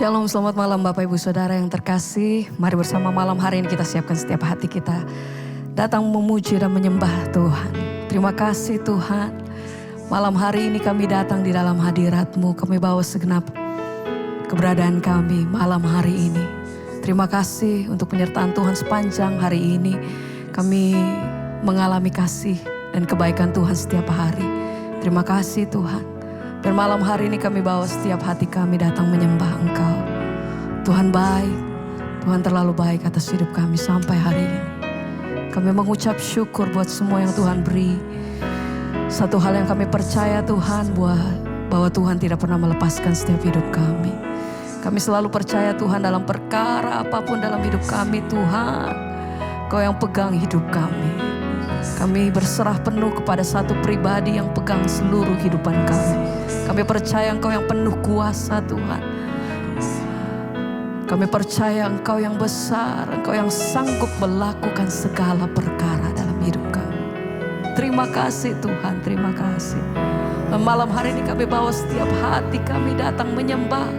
Shalom, selamat malam Bapak Ibu Saudara yang terkasih. Mari bersama malam hari ini kita siapkan setiap hati kita datang memuji dan menyembah Tuhan. Terima kasih Tuhan. Malam hari ini kami datang di dalam hadirat-Mu. Kami bawa segenap keberadaan kami malam hari ini. Terima kasih untuk penyertaan Tuhan sepanjang hari ini. Kami mengalami kasih dan kebaikan Tuhan setiap hari. Terima kasih Tuhan. Dan malam hari ini kami bawa setiap hati kami datang menyembah Engkau. Tuhan baik, Tuhan terlalu baik atas hidup kami sampai hari ini. Kami mengucap syukur buat semua yang Tuhan beri. Satu hal yang kami percaya Tuhan bahwa Tuhan tidak pernah melepaskan setiap hidup kami. Kami selalu percaya Tuhan dalam perkara apapun dalam hidup kami Tuhan. Kau yang pegang hidup kami. Kami berserah penuh kepada satu pribadi yang pegang seluruh kehidupan kami. Kami percaya Engkau yang penuh kuasa Tuhan. Kami percaya Engkau yang besar, Engkau yang sanggup melakukan segala perkara dalam hidup kami. Terima kasih Tuhan, terima kasih. Malam hari ini kami bawa setiap hati kami datang menyembah.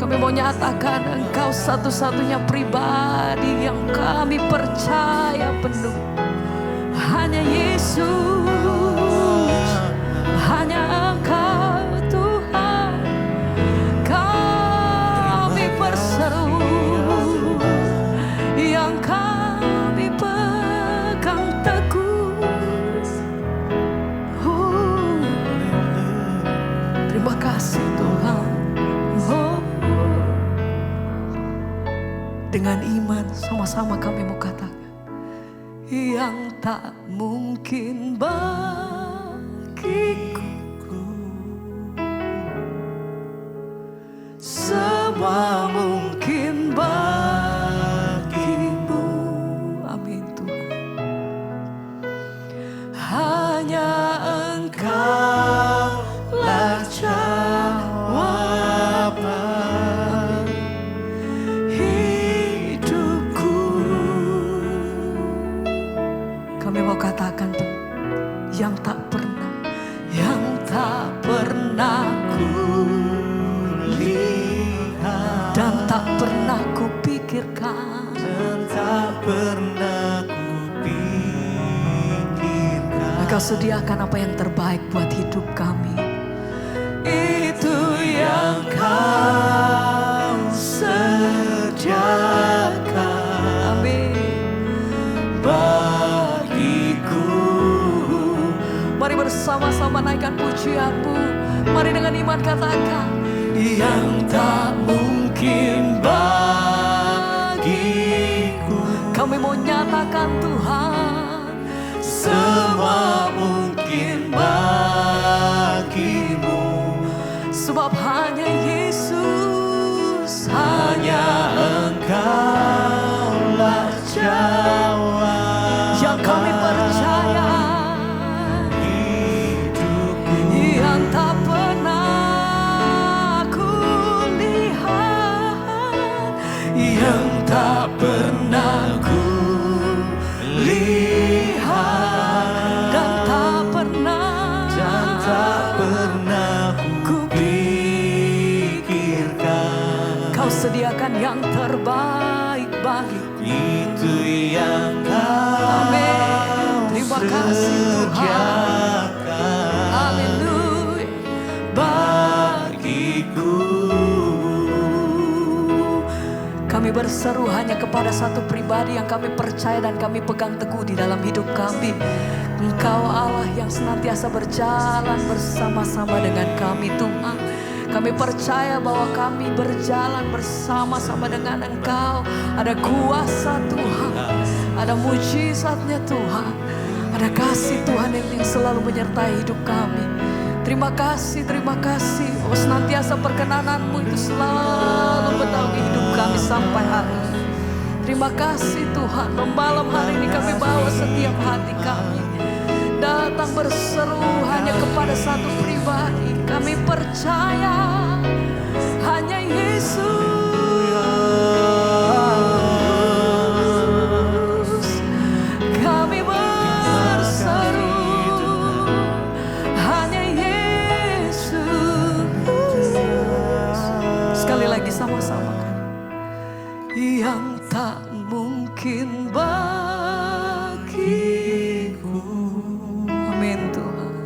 Kami mau nyatakan Engkau satu-satunya pribadi yang kami percaya penuh. Hanya Yesus, hanya Engkau Tuhan. Kami berseru, yang kami pegang teguh. Terima kasih Tuhan. Dengan iman sama-sama kami mau katakan, yang tak mungkin bagiku, semua mungkin bagimu. Amin Tuhan. Hanya Engkau lah jawaban hidupku. Kami mau katakan Tuhan, yang tak pernah ku lihat dan tak pernah ku pikirkan, Engkau sediakan apa yang terbaik buat hidup kami. Itu yang Kau sediakan. Amin. Mari bersama-sama naikkan pujian-Mu. Mari dengan iman katakan, yang tak mungkin bagiku. Kami mau nyatakan Tuhan, semua mungkin bagimu. Sebab hanya Yesus, hanya Engkau-lah jawab yang kami percaya. Tak pernah ku lihat, yang tak pernah ku lihat, dan tak pernah ku pikirkan. Kau sediakan yang terbaik bagi itu yang Kau. Amin. Terima kasih Tuhan. Kami berseru hanya kepada satu pribadi yang kami percaya dan kami pegang teguh di dalam hidup kami. Engkau Allah yang senantiasa berjalan bersama-sama dengan kami Tuhan. Kami percaya bahwa kami berjalan bersama-sama dengan Engkau. Ada kuasa Tuhan, ada mujizatnya Tuhan, ada kasih Tuhan yang selalu menyertai hidup kami. Terima kasih oh senantiasa perkenanan-Mu itu selalu menaungi hidup kami sampai hari ini. Terima kasih Tuhan, malam hari ini kami bawa setiap hati kami datang berseru hanya kepada satu pribadi. Kami percaya hanya Yesus. Kami berseru hanya Yesus. Sekali lagi sama-sama. mungkin bagiku. Amin Tuhan.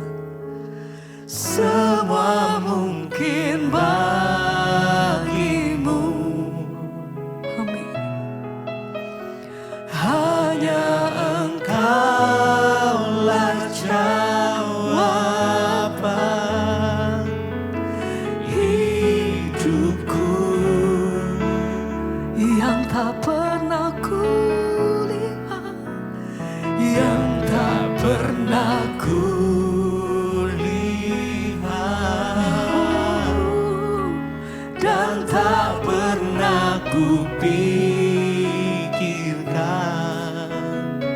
Semua mungkin bagimu. Amin. Hanya Engkaulah jawaban hidupku yang tak pernah kulihat, yang tak pernah kulihat, dan tak pernah kupikirkan.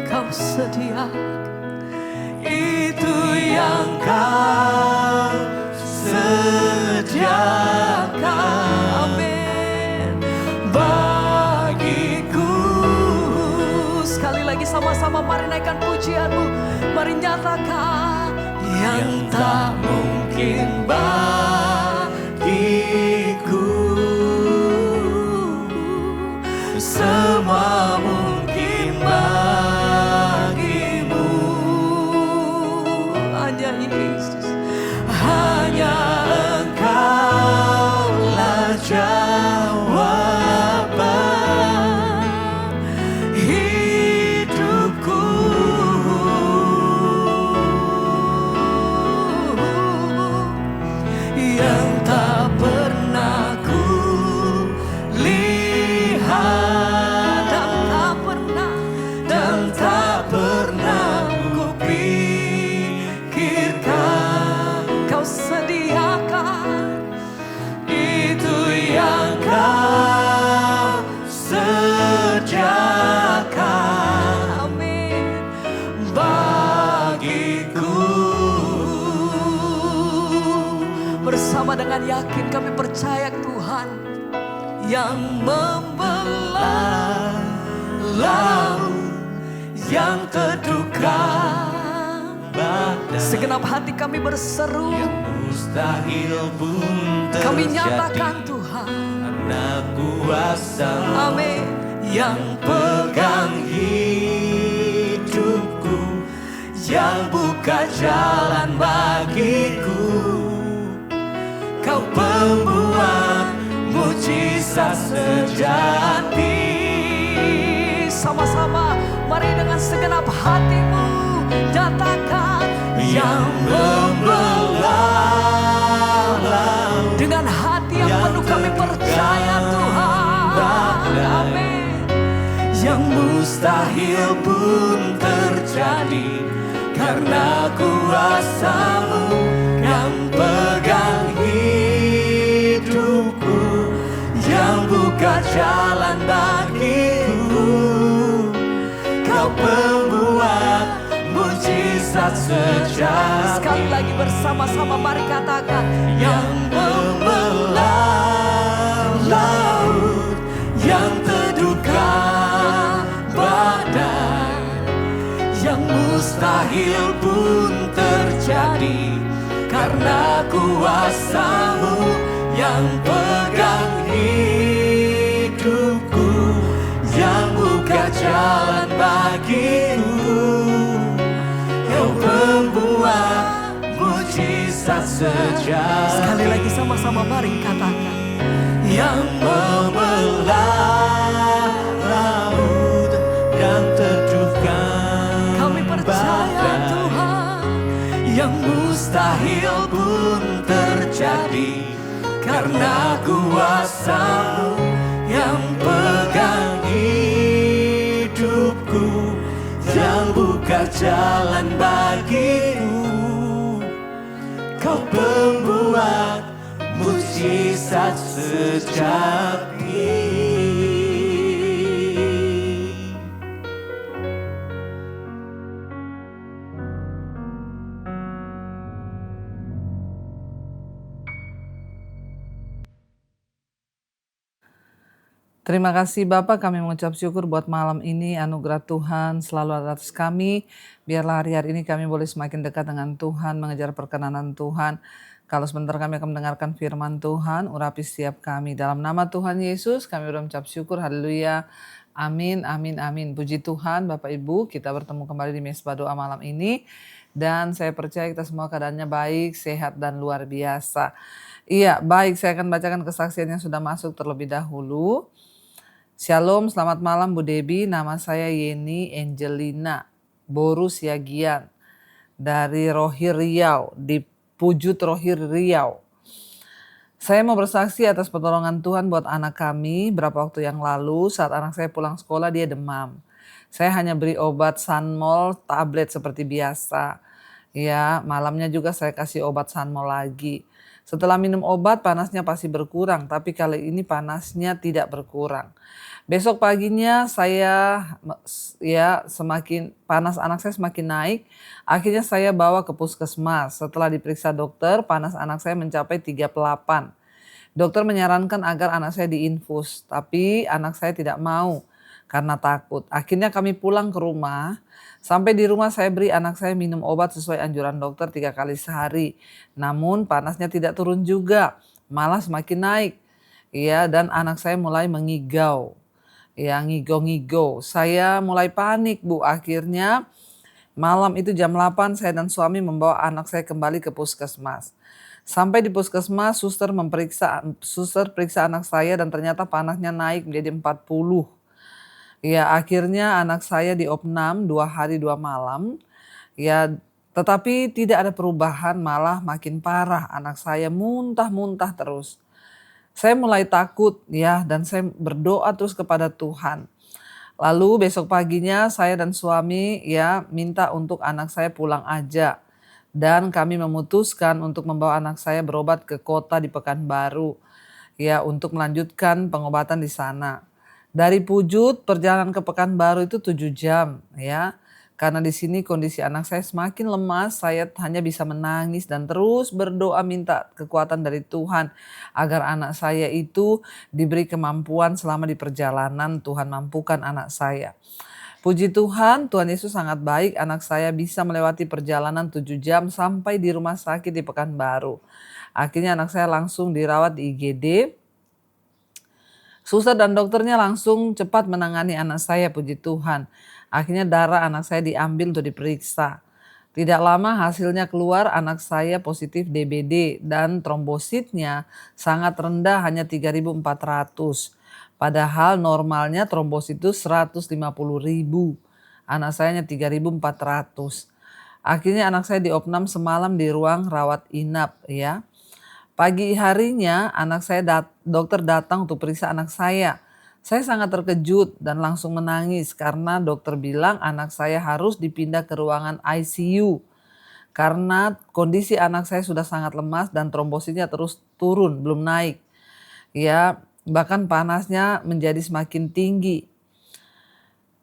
Kau sediakan itu yang Kau sediakan. Amin. Bagiku. Sekali lagi sama-sama mari naikkan pujianmu. Mari nyatakan yang tak mungkin bagiku. Semua mungkin bagimu. Hanya Yesus, hanya Engkaulah jawaban hidupku. Yang tak pernah kulihat, dan tak pernah kupikirkan. Kau sediakan itu yang Kau sediakan. Amin. Bagiku. Bersama dengan yakin kami percaya Tuhan yang membelah laut, yang teduhkan badai. Segenap hati kami berseru, yang mustahil pun terjadi. Kami nyatakan Tuhan, karena kuasa, amin, yang pegang hidupku, yang buka jalan bagiku. Kau pembuat mujizat sejati. Sama-sama mari dengan segenap hatimu nyatakan yang membelah laut. Dengan hati yang penuh kami percaya Tuhan, amin. Yang mustahil pun terjadi karena kuasa-Mu yang pegang hidupku, yang buka jalan bagiku. Kau pembuat mujizat sejati. Sekali lagi bersama-sama mari katakan yang membelah laut, yang teduhkan badai, yang mustahil pun terjadi karena kuasa-Mu yang pegang hidupku, yang buka jalan bagiku. Kau pembuat mujizat sejati. Sekali lagi sama-sama mari katakan yang membelah laut, yang teduhkan. Kami percaya Tuhan yang mustahil pun terjadi karena kuasa-Mu yang pegang hidupku, yang buka jalan bagiku. Kau pembuat mujizat sejati. Terima kasih Bapak, kami mengucap syukur buat malam ini, anugerah Tuhan selalu atas kami. Biarlah hari-hari ini kami boleh semakin dekat dengan Tuhan, mengejar perkenanan Tuhan. Kalau sebentar kami akan mendengarkan firman Tuhan, urapi setiap kami. Dalam nama Tuhan Yesus kami mengucap syukur, haleluya, Amin, amin, amin. Puji Tuhan Bapak Ibu, kita bertemu kembali di Mesbah Doa malam ini. Dan saya percaya kita semua keadaannya baik, sehat, dan luar biasa. Iya, baik, saya akan bacakan kesaksian yang sudah masuk terlebih dahulu. Shalom, selamat malam Bu Debi. Nama saya Yeni Angelina Boru Siagian dari Rohir Riau, di Pujut Rohir Riau. Saya mau bersaksi atas pertolongan Tuhan buat anak kami. Berapa waktu yang lalu saat anak saya pulang sekolah dia demam. Saya hanya beri obat Sanmol tablet seperti biasa. Ya, malamnya juga saya kasih obat Sanmol lagi. Setelah minum obat panasnya pasti berkurang, tapi kali ini panasnya tidak berkurang. Besok paginya saya semakin panas anak saya semakin naik. Akhirnya saya bawa ke puskesmas. Setelah diperiksa dokter, panas anak saya mencapai 38. Dokter menyarankan agar anak saya diinfus, tapi anak saya tidak mau karena takut. Akhirnya kami pulang ke rumah. Sampai di rumah saya beri anak saya minum obat sesuai anjuran dokter 3 kali sehari. Namun panasnya tidak turun juga, malah semakin naik. Ya, dan anak saya mulai mengigau. Ya, ngigo-ngigo. Saya mulai panik, Bu. Akhirnya malam itu jam 8 saya dan suami membawa anak saya kembali ke puskesmas. Sampai di puskesmas, suster periksa anak saya dan ternyata panasnya naik menjadi 40. Ya, akhirnya anak saya diopnam 2 hari 2 malam. Ya, tetapi tidak ada perubahan, malah makin parah. Anak saya muntah-muntah terus. Saya mulai takut ya, dan saya berdoa terus kepada Tuhan. Lalu besok paginya saya dan suami minta untuk anak saya pulang aja. Dan kami memutuskan untuk membawa anak saya berobat ke kota di Pekanbaru ya, untuk melanjutkan pengobatan di sana. Dari Pujut perjalanan ke Pekanbaru itu 7 jam ya. Karena di sini kondisi anak saya semakin lemas, saya hanya bisa menangis dan terus berdoa minta kekuatan dari Tuhan agar anak saya itu diberi kemampuan selama di perjalanan. Tuhan mampukan anak saya. Puji Tuhan, Tuhan Yesus sangat baik. Anak saya bisa melewati perjalanan 7 jam sampai di rumah sakit di Pekanbaru. Akhirnya anak saya langsung dirawat di IGD. Suster dan dokternya langsung cepat menangani anak saya, puji Tuhan. Akhirnya darah anak saya diambil untuk diperiksa. Tidak lama hasilnya keluar, anak saya positif DBD dan trombositnya sangat rendah, hanya 3.400. Padahal normalnya trombosit itu 150.000. Anak saya hanya 3.400. Akhirnya anak saya diopnam semalam di ruang rawat inap ya. Pagi harinya anak saya dokter datang untuk periksa anak saya. Saya sangat terkejut dan langsung menangis karena dokter bilang anak saya harus dipindah ke ruangan ICU. Karena kondisi anak saya sudah sangat lemas dan trombositnya terus turun, belum naik. Ya, bahkan panasnya menjadi semakin tinggi.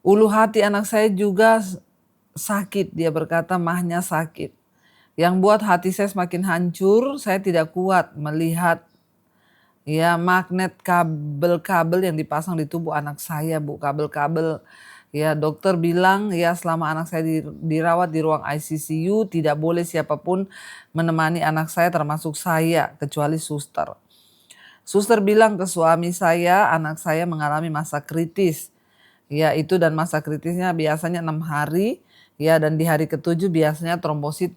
Ulu hati anak saya juga sakit, dia berkata mahnya sakit. Yang buat hati saya semakin hancur, saya tidak kuat melihat magnet kabel-kabel yang dipasang di tubuh anak saya, Bu. Kabel-kabel dokter bilang selama anak saya dirawat di ruang ICU tidak boleh siapapun menemani anak saya termasuk saya kecuali suster. Suster bilang ke suami saya anak saya mengalami masa kritis. Itu dan masa kritisnya biasanya 6 hari dan di hari ke-7 biasanya trombosit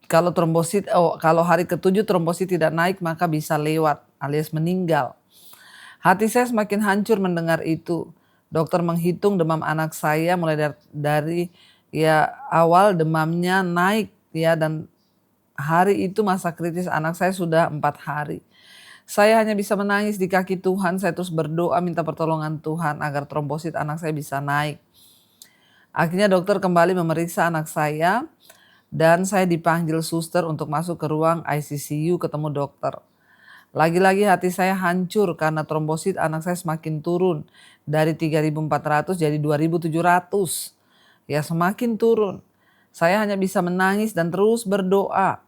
kalau hari ke-7 trombosit tidak naik maka bisa lewat alias meninggal. Hati saya semakin hancur mendengar itu. Dokter menghitung demam anak saya mulai dari awal demamnya naik dan hari itu masa kritis anak saya sudah 4 hari. Saya hanya bisa menangis di kaki Tuhan, saya terus berdoa minta pertolongan Tuhan agar trombosit anak saya bisa naik. Akhirnya dokter kembali memeriksa anak saya dan saya dipanggil suster untuk masuk ke ruang ICU ketemu dokter. Lagi-lagi hati saya hancur karena trombosit anak saya semakin turun dari 3.400 jadi 2.700. Semakin turun. Saya hanya bisa menangis dan terus berdoa.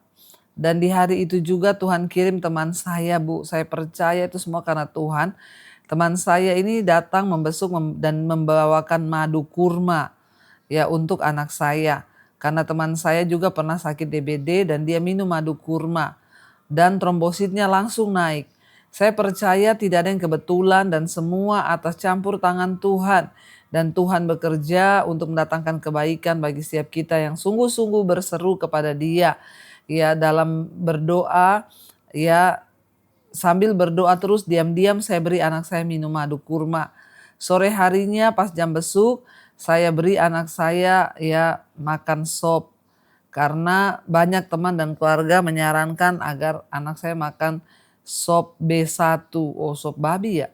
Dan di hari itu juga Tuhan kirim teman saya, Bu. Saya percaya itu semua karena Tuhan. Teman saya ini datang membesuk dan membawakan madu kurma untuk anak saya. Karena teman saya juga pernah sakit DBD dan dia minum madu kurma. Dan trombositnya langsung naik. Saya percaya tidak ada yang kebetulan dan semua atas campur tangan Tuhan. Dan Tuhan bekerja untuk mendatangkan kebaikan bagi setiap kita yang sungguh-sungguh berseru kepada Dia. Ya, dalam berdoa, ya, sambil berdoa terus diam-diam saya beri anak saya minum madu kurma. Sore harinya pas jam besuk saya beri anak saya ya makan sop. Karena banyak teman dan keluarga menyarankan agar anak saya makan sop B1. Oh, sop babi ya?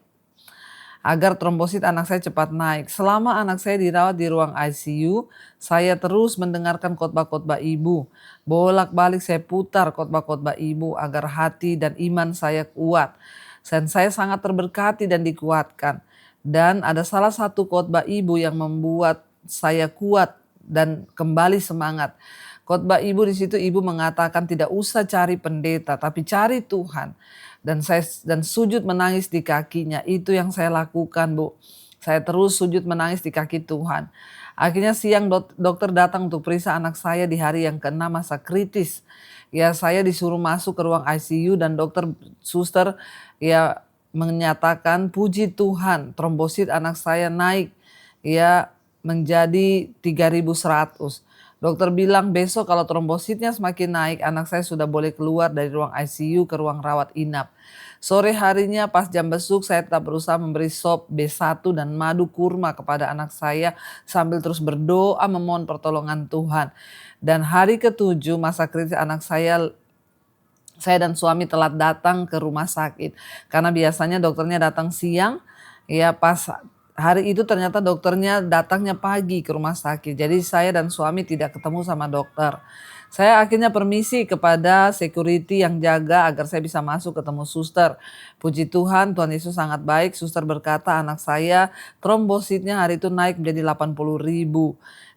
Agar trombosit anak saya cepat naik. Selama anak saya dirawat di ruang ICU, saya terus mendengarkan khotbah-khotbah ibu. Bolak-balik saya putar khotbah-khotbah ibu agar hati dan iman saya kuat. Dan saya sangat terberkati dan dikuatkan. Dan ada salah satu khotbah ibu yang membuat saya kuat dan kembali semangat. Khotbah ibu di situ ibu mengatakan tidak usah cari pendeta tapi cari Tuhan. Dan sujud menangis di kakinya. Itu yang saya lakukan, Bu. Saya terus sujud menangis di kaki Tuhan. Akhirnya siang dokter datang untuk periksa anak saya di hari yang ke-6 masa kritis. Ya, saya disuruh masuk ke ruang ICU dan dokter suster ya menyatakan puji Tuhan trombosit anak saya naik ya menjadi 3.100. Dokter bilang besok kalau trombositnya semakin naik, anak saya sudah boleh keluar dari ruang ICU ke ruang rawat inap. Sore harinya pas jam besuk saya tetap berusaha memberi sop B1 dan madu kurma kepada anak saya sambil terus berdoa memohon pertolongan Tuhan. Dan hari ke-7 masa kritis anak saya dan suami telat datang ke rumah sakit. Karena biasanya dokternya datang siang, ya pas hari itu ternyata dokternya datangnya pagi ke rumah sakit. Jadi saya dan suami tidak ketemu sama dokter. Saya akhirnya permisi kepada security yang jaga agar saya bisa masuk ketemu suster. Puji Tuhan, Tuhan Yesus sangat baik. Suster berkata anak saya trombositnya hari itu naik menjadi 80.000.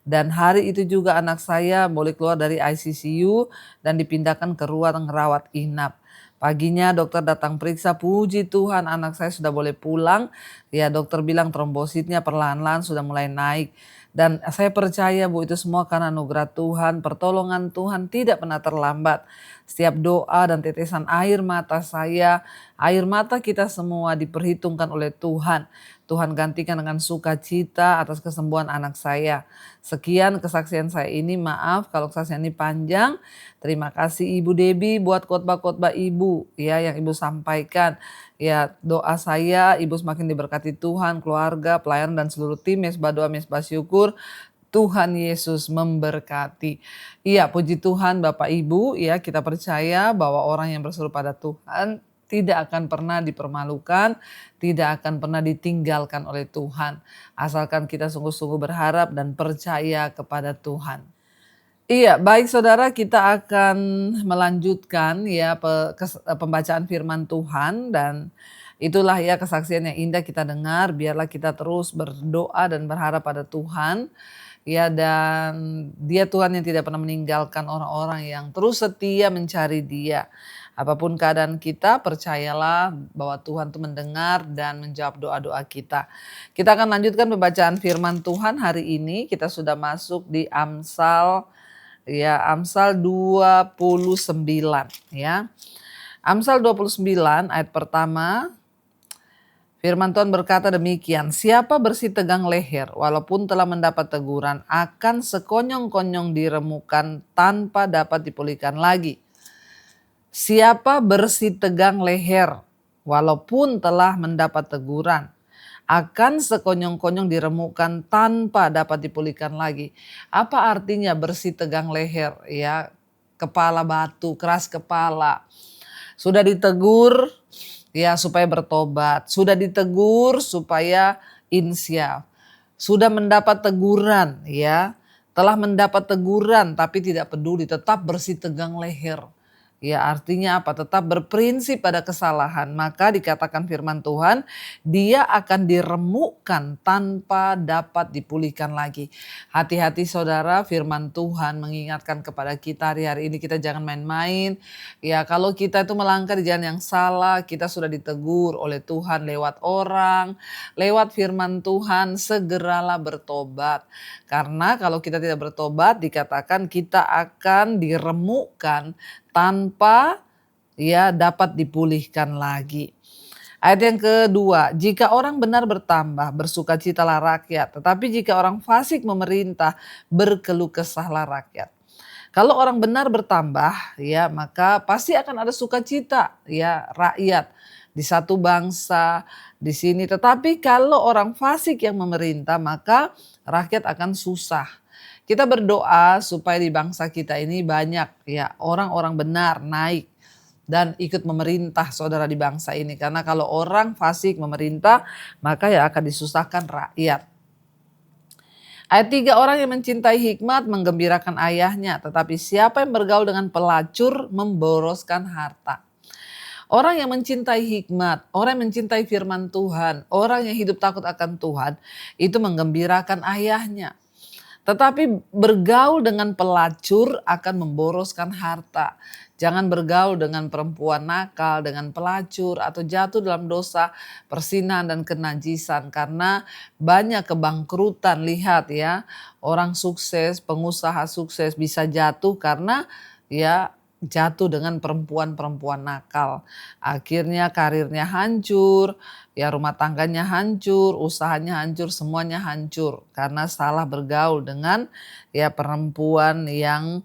Dan hari itu juga anak saya boleh keluar dari ICU dan dipindahkan ke ruang rawat inap. Paginya dokter datang periksa, puji Tuhan anak saya sudah boleh pulang. Ya dokter bilang trombositnya perlahan-lahan sudah mulai naik. Dan saya percaya Bu itu semua karena anugerah Tuhan, pertolongan Tuhan tidak pernah terlambat. Setiap doa dan tetesan air mata saya, air mata kita semua diperhitungkan oleh Tuhan. Tuhan gantikan dengan sukacita atas kesembuhan anak saya. Sekian kesaksian saya ini, maaf kalau kesaksian ini panjang. Terima kasih Ibu Debbie buat khotbah-khotbah Ibu ya yang Ibu sampaikan. Ya doa saya Ibu semakin diberkati Tuhan, keluarga, pelayan dan seluruh tim Mesbah Doa Mesbah Syukur. Tuhan Yesus memberkati. Iya puji Tuhan Bapak Ibu ya kita percaya bahwa orang yang berseru pada Tuhan tidak akan pernah dipermalukan, tidak akan pernah ditinggalkan oleh Tuhan. Asalkan kita sungguh-sungguh berharap dan percaya kepada Tuhan. Iya, baik saudara, kita akan melanjutkan ya pembacaan firman Tuhan dan itulah ya kesaksian yang indah kita dengar. Biarlah kita terus berdoa dan berharap pada Tuhan. Ya dan Dia Tuhan yang tidak pernah meninggalkan orang-orang yang terus setia mencari Dia. Apapun keadaan kita, percayalah bahwa Tuhan itu mendengar dan menjawab doa-doa kita. Kita akan lanjutkan pembacaan firman Tuhan hari ini. Kita sudah masuk di Amsal 29 ya. Amsal 29 ayat pertama. Firman Tuhan berkata demikian, siapa bersih tegang leher walaupun telah mendapat teguran akan sekonyong-konyong diremukan tanpa dapat dipulihkan lagi. Siapa bersih tegang leher walaupun telah mendapat teguran akan sekonyong-konyong diremukan tanpa dapat dipulihkan lagi. Apa artinya bersih tegang leher ya? Kepala batu, keras kepala. Sudah ditegur ya supaya bertobat, sudah ditegur supaya insyaf, sudah mendapat teguran ya, telah mendapat teguran tapi tidak peduli, tetap bersih tegang leher. Ya artinya apa? Tetap berprinsip pada kesalahan. Maka dikatakan firman Tuhan, dia akan diremukkan tanpa dapat dipulihkan lagi. Hati-hati saudara, firman Tuhan mengingatkan kepada kita hari-hari ini kita jangan main-main. Ya kalau kita itu melangkah di jalan yang salah, kita sudah ditegur oleh Tuhan lewat orang, lewat firman Tuhan, segeralah bertobat. Karena kalau kita tidak bertobat dikatakan kita akan diremukkan tanpa ya dapat dipulihkan lagi. Ayat yang kedua, jika orang benar bertambah, bersukacitalah rakyat. Tetapi jika orang fasik memerintah, berkeluh kesahlah rakyat. Kalau orang benar bertambah, ya maka pasti akan ada sukacita, ya rakyat di satu bangsa di sini. Tetapi kalau orang fasik yang memerintah, maka rakyat akan susah. Kita berdoa supaya di bangsa kita ini banyak ya orang-orang benar naik dan ikut memerintah saudara di bangsa ini. Karena kalau orang fasik memerintah, maka ya akan disusahkan rakyat. Ayat 3, orang yang mencintai hikmat menggembirakan ayahnya, tetapi siapa yang bergaul dengan pelacur memboroskan harta. Orang yang mencintai hikmat, orang yang mencintai firman Tuhan, orang yang hidup takut akan Tuhan, itu menggembirakan ayahnya. Tetapi bergaul dengan pelacur akan memboroskan harta. Jangan bergaul dengan perempuan nakal, dengan pelacur atau jatuh dalam dosa persinahan dan kenajisan. Karena banyak kebangkrutan, lihat ya, orang sukses, pengusaha sukses bisa jatuh karena ya jatuh dengan perempuan-perempuan nakal. Akhirnya karirnya hancur, ya rumah tangganya hancur, usahanya hancur, semuanya hancur karena salah bergaul dengan ya perempuan yang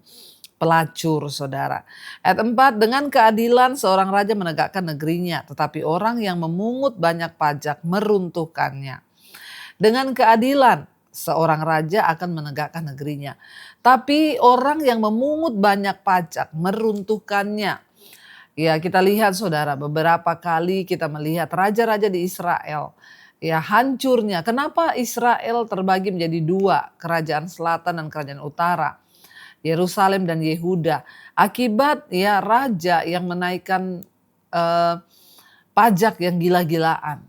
pelacur, saudara. Ayat 4, dengan keadilan seorang raja menegakkan negerinya, tetapi orang yang memungut banyak pajak meruntuhkannya. Dengan keadilan seorang raja akan menegakkan negerinya. Tapi orang yang memungut banyak pajak meruntuhkannya. Ya kita lihat saudara, beberapa kali kita melihat raja-raja di Israel. Ya hancurnya. Kenapa Israel terbagi menjadi dua, kerajaan selatan dan kerajaan utara, Yerusalem dan Yehuda. Akibat ya raja yang menaikkan pajak yang gila-gilaan.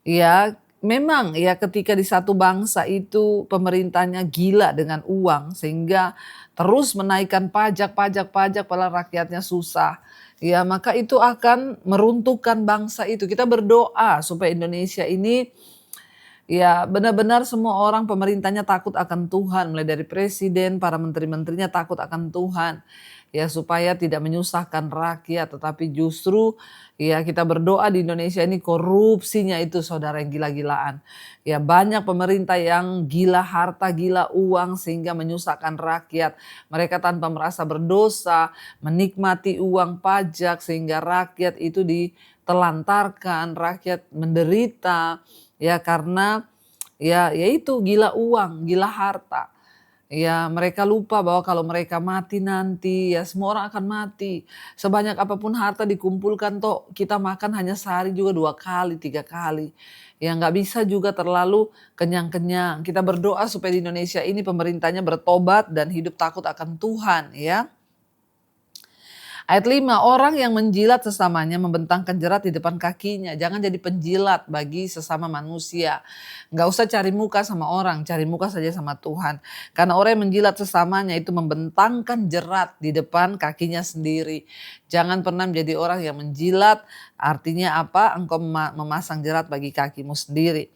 Ya memang ya ketika di satu bangsa itu pemerintahnya gila dengan uang sehingga terus menaikkan pajak pada rakyatnya susah. Ya maka itu akan meruntuhkan bangsa itu. Kita berdoa supaya Indonesia ini ya benar-benar semua orang pemerintahnya takut akan Tuhan. Mulai dari presiden, para menteri-menterinya takut akan Tuhan. Ya supaya tidak menyusahkan rakyat, tetapi justru ya kita berdoa di Indonesia ini korupsinya itu saudara yang gila-gilaan. Ya banyak pemerintah yang gila harta, gila uang sehingga menyusahkan rakyat. Mereka tanpa merasa berdosa, menikmati uang pajak sehingga rakyat itu ditelantarkan, rakyat menderita ya karena ya itu gila uang, gila harta. Ya mereka lupa bahwa kalau mereka mati nanti ya semua orang akan mati. Sebanyak apapun harta dikumpulkan toh kita makan hanya sehari juga 2 kali, 3 kali. Ya nggak bisa juga terlalu kenyang-kenyang. Kita berdoa supaya di Indonesia ini pemerintahnya bertobat dan hidup takut akan Tuhan ya. Ayat 5, orang yang menjilat sesamanya membentangkan jerat di depan kakinya. Jangan jadi penjilat bagi sesama manusia. Nggak usah cari muka sama orang, cari muka saja sama Tuhan. Karena orang yang menjilat sesamanya itu membentangkan jerat di depan kakinya sendiri. Jangan pernah menjadi orang yang menjilat, artinya apa? Engkau memasang jerat bagi kakimu sendiri.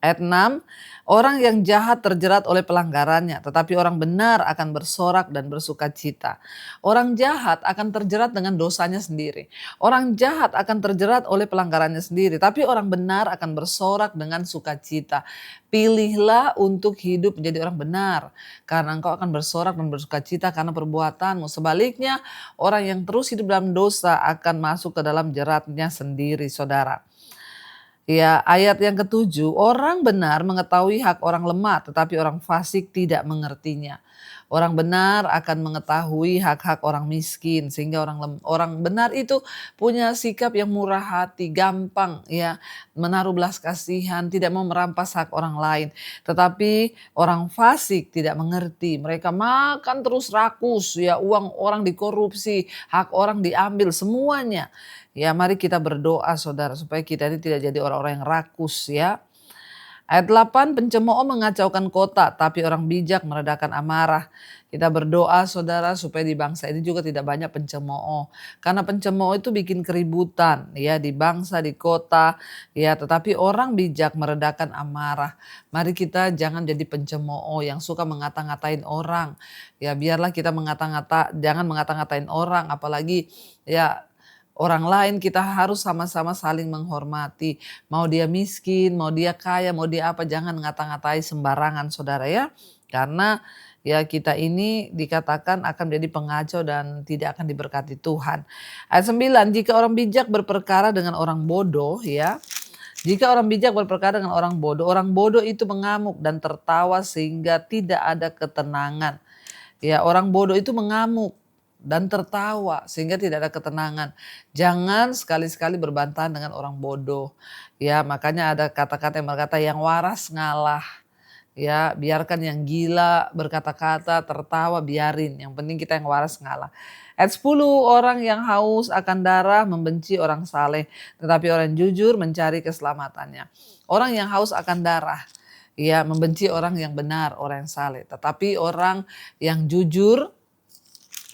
Ayat 6, orang yang jahat terjerat oleh pelanggarannya, tetapi orang benar akan bersorak dan bersukacita. Orang jahat akan terjerat dengan dosanya sendiri. Orang jahat akan terjerat oleh pelanggarannya sendiri, tapi orang benar akan bersorak dengan sukacita. Pilihlah untuk hidup menjadi orang benar, karena engkau akan bersorak dan bersukacita karena perbuatanmu. Sebaliknya, orang yang terus hidup dalam dosa akan masuk ke dalam jeratnya sendiri, saudara. Ya, ayat yang ketujuh, orang benar mengetahui hak orang lemah, tetapi orang fasik tidak mengertinya. Orang benar akan mengetahui hak-hak orang miskin, sehingga orang benar itu punya sikap yang murah hati, gampang ya menaruh belas kasihan, tidak mau merampas hak orang lain. Tetapi orang fasik tidak mengerti, mereka makan terus rakus, ya uang orang dikorupsi, hak orang diambil semuanya. Ya mari kita berdoa saudara supaya kita ini tidak jadi orang-orang yang rakus ya. Ayat 8, pencemooh mengacaukan kota tapi orang bijak meredakan amarah. Kita berdoa saudara supaya di bangsa ini juga tidak banyak pencemooh. Karena pencemooh itu bikin keributan ya di bangsa, di kota ya, tetapi orang bijak meredakan amarah. Mari kita jangan jadi pencemooh yang suka mengata-ngatain orang. Ya biarlah kita jangan mengata-ngatain orang apalagi ya orang lain, kita harus sama-sama saling menghormati. Mau dia miskin, mau dia kaya, mau dia apa, jangan ngata-ngatai sembarangan saudara ya. Karena ya kita ini dikatakan akan menjadi pengacau dan tidak akan diberkati Tuhan. Ayat 9, jika orang bijak berperkara dengan orang bodoh ya. Jika orang bijak berperkara dengan orang bodoh itu mengamuk dan tertawa sehingga tidak ada ketenangan. Ya, orang bodoh itu mengamuk dan tertawa sehingga tidak ada ketenangan. Jangan sekali-sekali berbantahan dengan orang bodoh. Ya, makanya ada kata-kata yang berkata yang waras ngalah. Ya, biarkan yang gila berkata-kata, tertawa, biarin. Yang penting kita yang waras ngalah. Ayat 10, orang yang haus akan darah membenci orang saleh, tetapi orang jujur mencari keselamatannya. Orang yang haus akan darah, ya membenci orang yang benar, orang yang saleh. Tetapi orang yang jujur,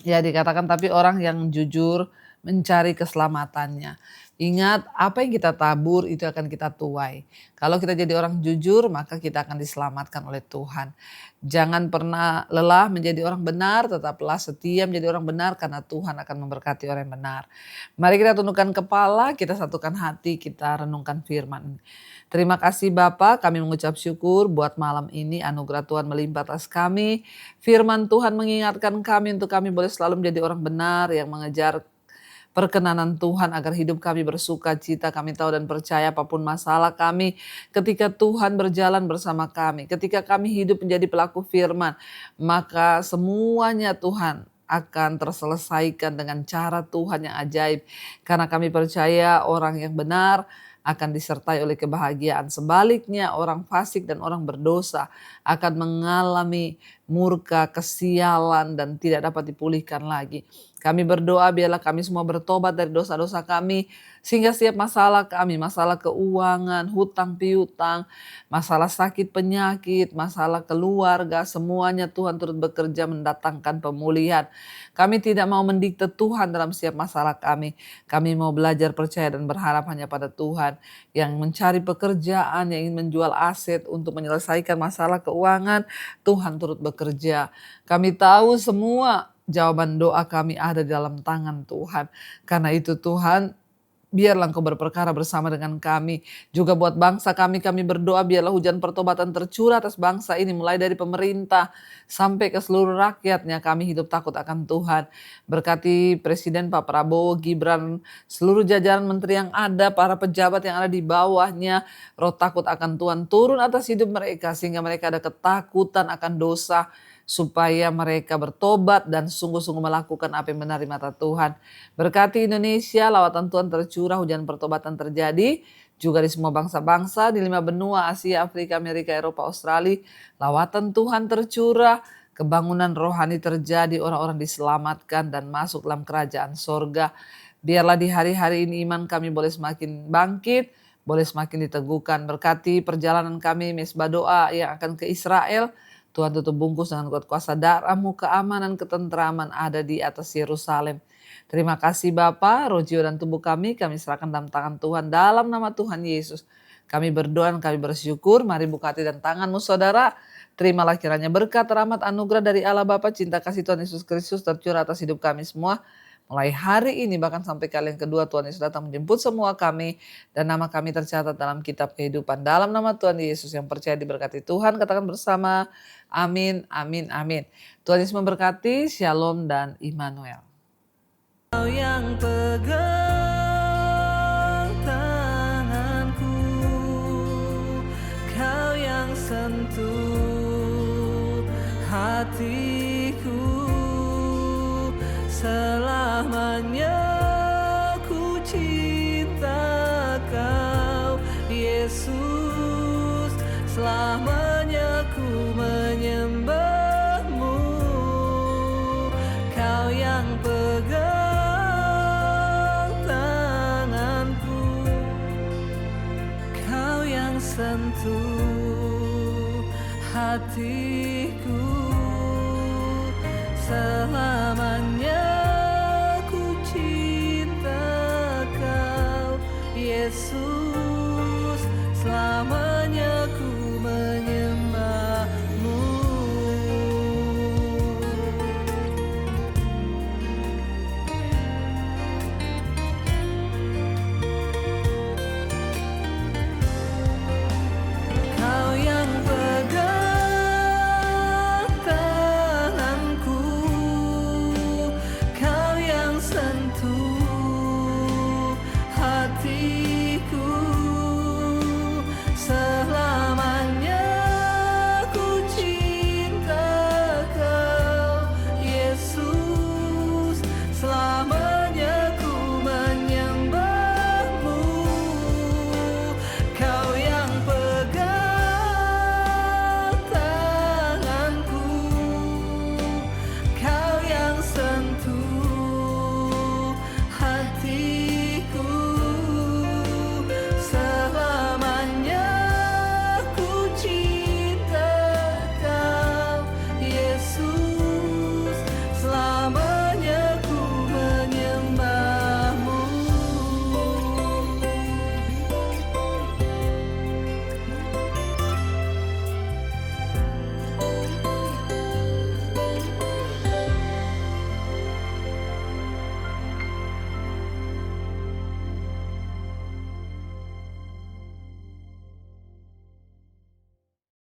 ya dikatakan tapi orang yang jujur mencari keselamatannya. Ingat, apa yang kita tabur itu akan kita tuai. Kalau kita jadi orang jujur, maka kita akan diselamatkan oleh Tuhan. Jangan pernah lelah menjadi orang benar, tetaplah setia menjadi orang benar karena Tuhan akan memberkati orang yang benar. Mari kita tundukkan kepala, kita satukan hati, kita renungkan firman. Terima kasih Bapa, kami mengucap syukur buat malam ini anugerah Tuhan melimpah atas kami. Firman Tuhan mengingatkan kami untuk kami boleh selalu menjadi orang benar yang mengejar perkenanan Tuhan agar hidup kami bersuka cita. Kami tahu dan percaya apapun masalah kami, ketika Tuhan berjalan bersama kami, ketika kami hidup menjadi pelaku firman, maka semuanya Tuhan akan terselesaikan dengan cara Tuhan yang ajaib. Karena kami percaya orang yang benar akan disertai oleh kebahagiaan. Sebaliknya orang fasik dan orang berdosa akan mengalami murka, kesialan dan tidak dapat dipulihkan lagi. Kami berdoa biarlah kami semua bertobat dari dosa-dosa kami, sehingga setiap masalah kami, masalah keuangan, hutang piutang, masalah sakit penyakit, masalah keluarga, semuanya Tuhan turut bekerja mendatangkan pemulihan. Kami tidak mau mendikte Tuhan dalam setiap masalah kami. Kami mau belajar percaya dan berharap hanya pada Tuhan yang mencari pekerjaan, yang ingin menjual aset untuk menyelesaikan masalah keuangan. Tuhan turut bekerja. Kami tahu semua jawaban doa kami ada di dalam tangan Tuhan. Karena itu Tuhan, biarlah Engkau berperkara bersama dengan kami. Juga buat bangsa kami berdoa biarlah hujan pertobatan tercurah atas bangsa ini. Mulai dari pemerintah sampai ke seluruh rakyatnya, kami hidup takut akan Tuhan. Berkati Presiden Pak Prabowo, Gibran, seluruh jajaran menteri yang ada, para pejabat yang ada di bawahnya. Roh takut akan Tuhan turun atas hidup mereka sehingga mereka ada ketakutan akan dosa, supaya mereka bertobat dan sungguh-sungguh melakukan apa yang benar di mata Tuhan. Berkati Indonesia, lawatan Tuhan tercurah, hujan pertobatan terjadi. Juga di semua bangsa-bangsa, di 5 benua, Asia, Afrika, Amerika, Eropa, Australia. Lawatan Tuhan tercurah, kebangunan rohani terjadi, orang-orang diselamatkan dan masuk dalam kerajaan sorga. Biarlah di hari-hari ini iman kami boleh semakin bangkit, boleh semakin diteguhkan. Berkati perjalanan kami, mesbah doa yang akan ke Israel. Tuhan tutup bungkus dengan kuat kuasa darah-Mu, keamanan, ketentraman ada di atas Yerusalem. Terima kasih Bapa, roh jiwa dan tubuh kami serahkan dalam tangan Tuhan dalam nama Tuhan Yesus. Kami berdoa dan kami bersyukur, mari buka hati dan tangan-Mu saudara. Terimalah kiranya berkat, rahmat, anugerah dari Allah Bapa, cinta kasih Tuhan Yesus Kristus tercurah atas hidup kami semua. Mulai hari ini bahkan sampai kali yang kedua Tuhan Yesus datang menjemput semua kami. Dan nama kami tercatat dalam kitab kehidupan. Dalam nama Tuhan Yesus yang percaya diberkati Tuhan. Katakan bersama, amin, amin, amin. Tuhan Yesus memberkati, shalom dan Immanuel. Kau yang pegang tanganku, Kau yang sentuh hatiku, selamanya ku cinta Kau, Yesus, selamanya ku menyembah-Mu. Kau yang pegang tanganku, Kau yang sentuh hatiku, selamanya ku cinta Kau, Yesus.